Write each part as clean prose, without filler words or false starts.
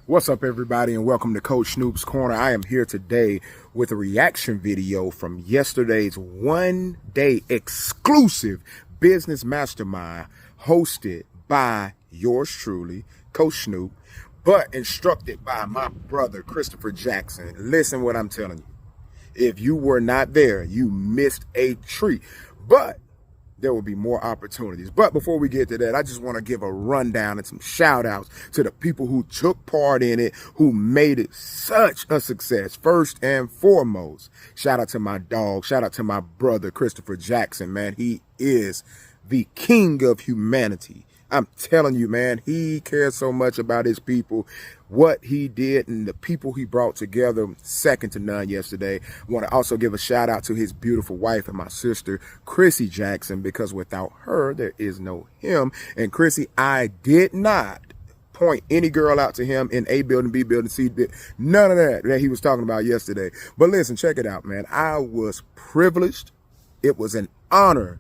What's up, everybody, and welcome to Coach Snoop's Corner. I am here today with a reaction video from yesterday's one-day exclusive business mastermind hosted by yours truly, Coach Snoop, but instructed by my brother, Christopher Jackson. Listen what I'm telling you. If you were not there, you missed a treat, but there will be more opportunities. But before we get to that, I just want to give a rundown and some shout outs to the people who took part in it, who made it such a success. First and foremost, shout out to my dog. Shout out to my brother, Christopher Jackson, man. He is the king of humanity. I'm telling you, man, he cares so much about his people. What he did and the people he brought together, second to none yesterday. I want to also give a shout out to his beautiful wife and my sister, Chrissy Jackson, because without her, there is no him. And Chrissy, I did not point any girl out to him in A building, B building, C building, none of that he was talking about yesterday. But listen, check it out, man. I was privileged. It was an honor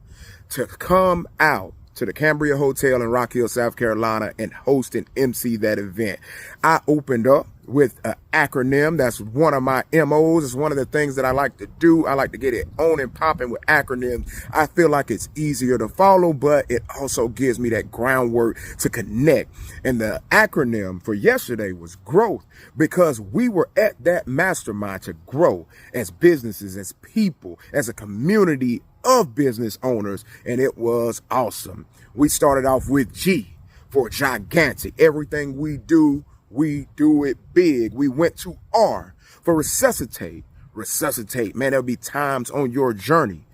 to come out to the Cambria Hotel in Rock Hill, South Carolina, and host and MC that event. I opened up with an acronym. That's one of my MOs. It's one of the things that I like to do. I like to get it on and popping with acronyms. I feel like it's easier to follow, but it also gives me that groundwork to connect. And the acronym for yesterday was growth, because we were at that mastermind to grow as businesses, as people, as a community of business owners, and it was awesome. We started off with G for gigantic. Everything we do it big. We went to R for resuscitate. Resuscitate, man. There'll be times on your journey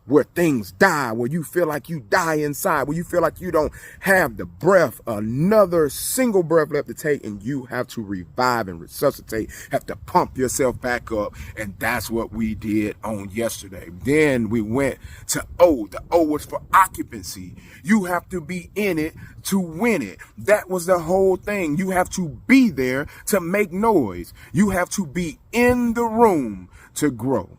where things die, where you feel like you die inside, where you feel like you don't have the breath, another single breath left to take, and you have to revive and resuscitate, have to pump yourself back up. And that's what we did on yesterday. Then we went to O. The O was for occupancy. You have to be in it to win it. That was the whole thing. You have to be there to make noise. You have to be in the room to grow.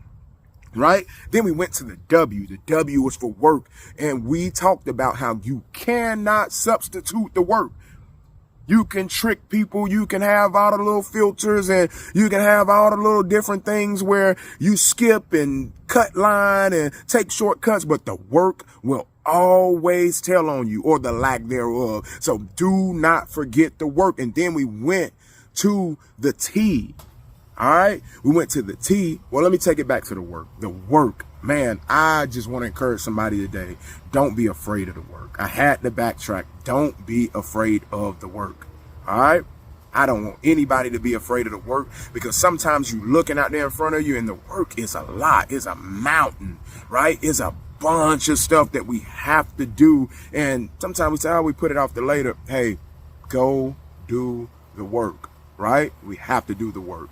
Right? Then we went to the W. The W was for work. And we talked about how you cannot substitute the work. You can trick people. You can have all the little filters, and you can have all the little different things where you skip and cut line and take shortcuts, but the work will always tell on you, or the lack thereof. So do not forget the work. And then we went to the T. All right, we went to the T. Well, let me take it back to the work. The work, man, I just want to encourage somebody today. Don't be afraid of the work. I had to backtrack. Don't be afraid of the work. All right. I don't want anybody to be afraid of the work, because sometimes you looking out there in front of you and the work is a lot. It's a mountain, right? It's a bunch of stuff that we have to do. And sometimes we say, oh, we put it off to later. Hey, go do the work, right? We have to do the work.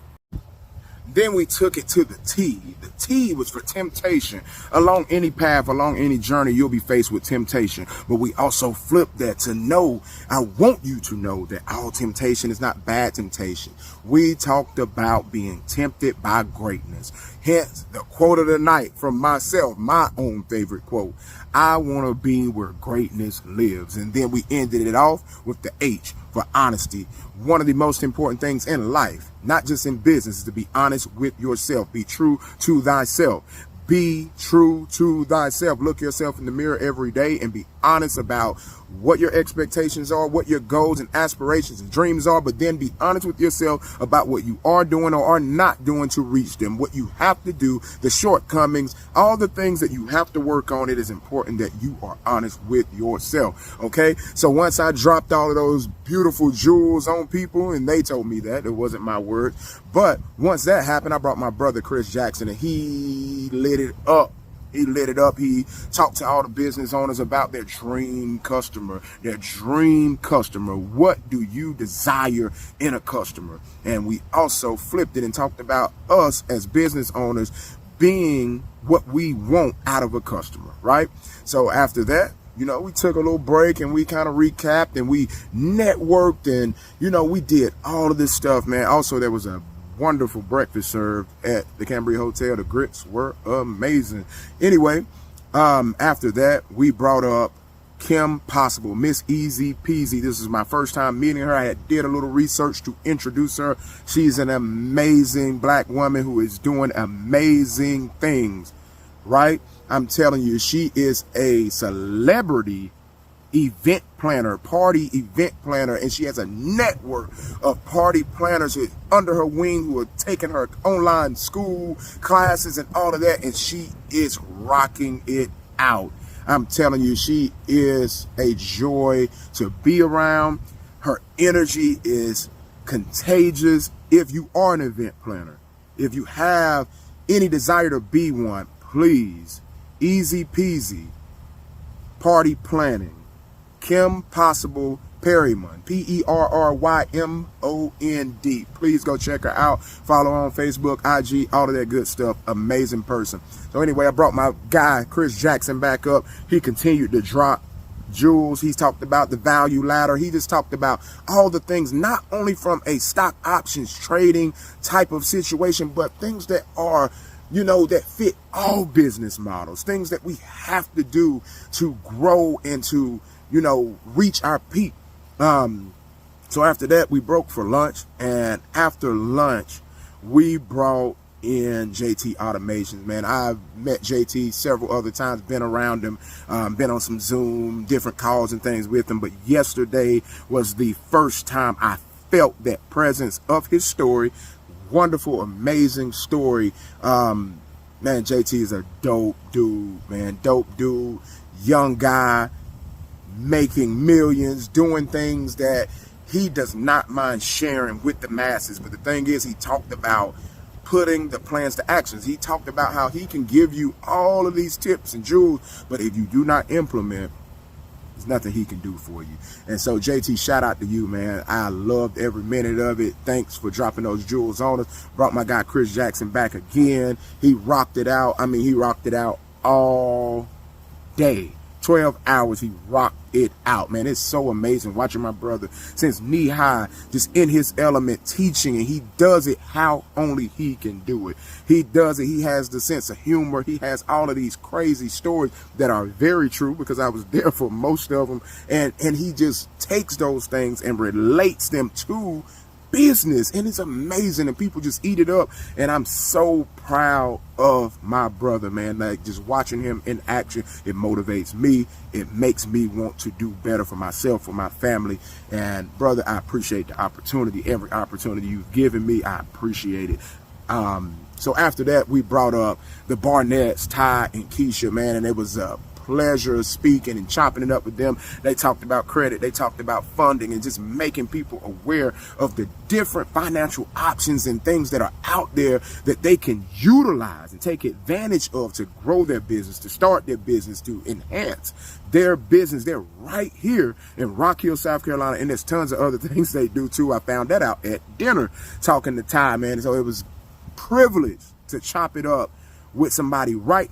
Then we took it to the T. The T was for temptation. Along any path, along any journey, you'll be faced with temptation. But we also flipped that to know, I want you to know that all temptation is not bad temptation. We talked about being tempted by greatness. Hence, the quote of the night from myself, my own favorite quote. I want to be where greatness lives. And then we ended it off with the H for honesty. One of the most important things in life, not just in business, is to be honest with yourself. Be true to thyself. Be true to thyself. Look yourself in the mirror every day and be honest about what your expectations are, what your goals and aspirations and dreams are, but then be honest with yourself about what you are doing or are not doing to reach them, what you have to do, the shortcomings, all the things that you have to work on. It is important that you are honest with yourself. Okay. So once I dropped all of those beautiful jewels on people, and they told me that, it wasn't my word, but once that happened, I brought my brother, Chris Jackson, and he lit it up. He lit it up. He talked to all the business owners about their dream customer, What do you desire in a customer? And we also flipped it and talked about us as business owners being what we want out of a customer, right? So after that, you know, we took a little break and we kind of recapped and we networked and, you know, we did all of this stuff, man. Also, there was a wonderful breakfast served at the Cambria Hotel. The grits were amazing. Anyway, after that, we brought up Kim Possible, Miss Easy Peasy. This is my first time meeting her. I did a little research to introduce her. She's an amazing black woman who is doing amazing things, right? I'm telling you, she is a celebrity event planner, party event planner, and she has a network of party planners who are under her wing, who are taking her online school classes and all of that, and she is rocking it out. I'm telling you, she is a joy to be around. Her energy is contagious. If you are an event planner, if you have any desire to be one, please, easy peasy, party planning, Kim Possible Perrymond, Perrymond. Please go check her out. Follow her on Facebook, IG, all of that good stuff. Amazing person. So anyway, I brought my guy, Chris Jackson, back up. He continued to drop jewels. He's talked about the value ladder. He just talked about all the things, not only from a stock options trading type of situation, but things that are, you know, that fit all business models, things that we have to do to grow and to, you know, reach our peak. So after that, we broke for lunch, and after lunch, we brought in JT Automations. Man, I've met JT several other times, been around him, been on some Zoom, different calls and things with him, but yesterday was the first time I felt that presence of his story. Wonderful, amazing story. Man, JT is a dope dude, man, dope dude, young guy, making millions, doing things that he does not mind sharing with the masses. But the thing is, he talked about putting the plans to actions. He talked about how he can give you all of these tips and jewels, but if you do not implement, there's nothing he can do for you. And so JT, shout out to you, man. I loved every minute of it. Thanks for dropping those jewels on us. Brought my guy Chris Jackson back again. He rocked it out. I mean, he rocked it out all day. 12 hours, he rocked it out, man. It's so amazing watching my brother since knee high, just in his element, teaching, and he does it how only he can do it. He does it. He has the sense of humor. He has all of these crazy stories that are very true, because I was there for most of them, and he just takes those things and relates them to business, and it's amazing, and people just eat it up. And I'm so proud of my brother, man. Like, just watching him in action, it motivates me. It makes me want to do better for myself, for my family. And brother, I appreciate the opportunity. Every opportunity you've given me, I appreciate it. So after that, we brought up the Barnetts, Ty and Keisha, man, and it was a pleasure speaking and chopping it up with them. They talked about credit, they talked about funding, and just making people aware of the different financial options and things that are out there that they can utilize and take advantage of to grow their business, to start their business, to enhance their business. They're right here in Rock Hill, South Carolina, and there's tons of other things they do too. I found that out at dinner talking to Ty, man. So it was privileged to chop it up with somebody right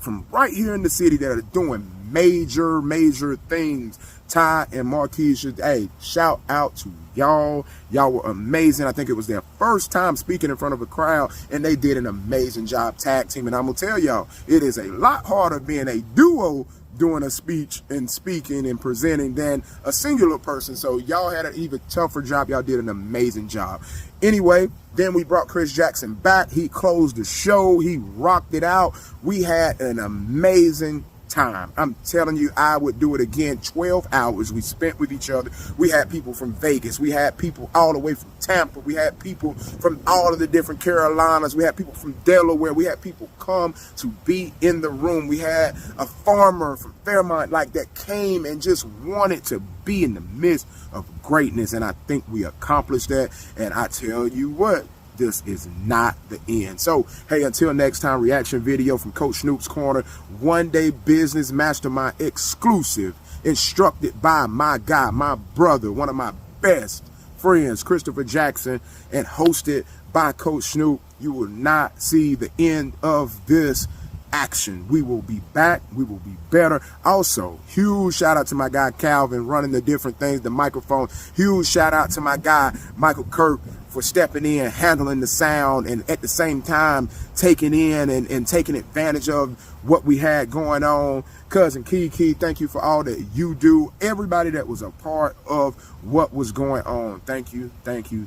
here in the city that are doing major things. Ty and Marquisha, hey, shout out to y'all. Y'all were amazing. I think it was their first time speaking in front of a crowd, and they did an amazing job tag team. And I'm gonna tell y'all, it is a lot harder being a duo doing a speech and speaking and presenting than a singular person. So y'all had an even tougher job. Y'all did an amazing job. Anyway, then we brought Chris Jackson back. He closed the show. He rocked it out. We had an amazing time. I'm telling you, I would do it again. 12 hours we spent with each other. We had people from Vegas. We had people all the way from Tampa. We had people from all of the different Carolinas. We had people from Delaware. We had people come to be in the room. We had a farmer from Fairmont like that came and just wanted to be in the midst of greatness. And I think we accomplished that. And I tell you what, this is not the end. So, hey, until next time, reaction video from Coach Snoop's Corner, One Day Business Mastermind exclusive, instructed by my guy, my brother, one of my best friends, Christopher Jackson, and hosted by Coach Snoop. You will not see the end of this action. We will be back. We will be better. Also, huge shout out to my guy Calvin running the different things, the microphone. Huge shout out to my guy Michael Kirk for stepping in, handling the sound, and at the same time taking in and taking advantage of what we had going on. Cousin Kiki, thank you for all that you do. Everybody that was a part of what was going on, thank you, thank you,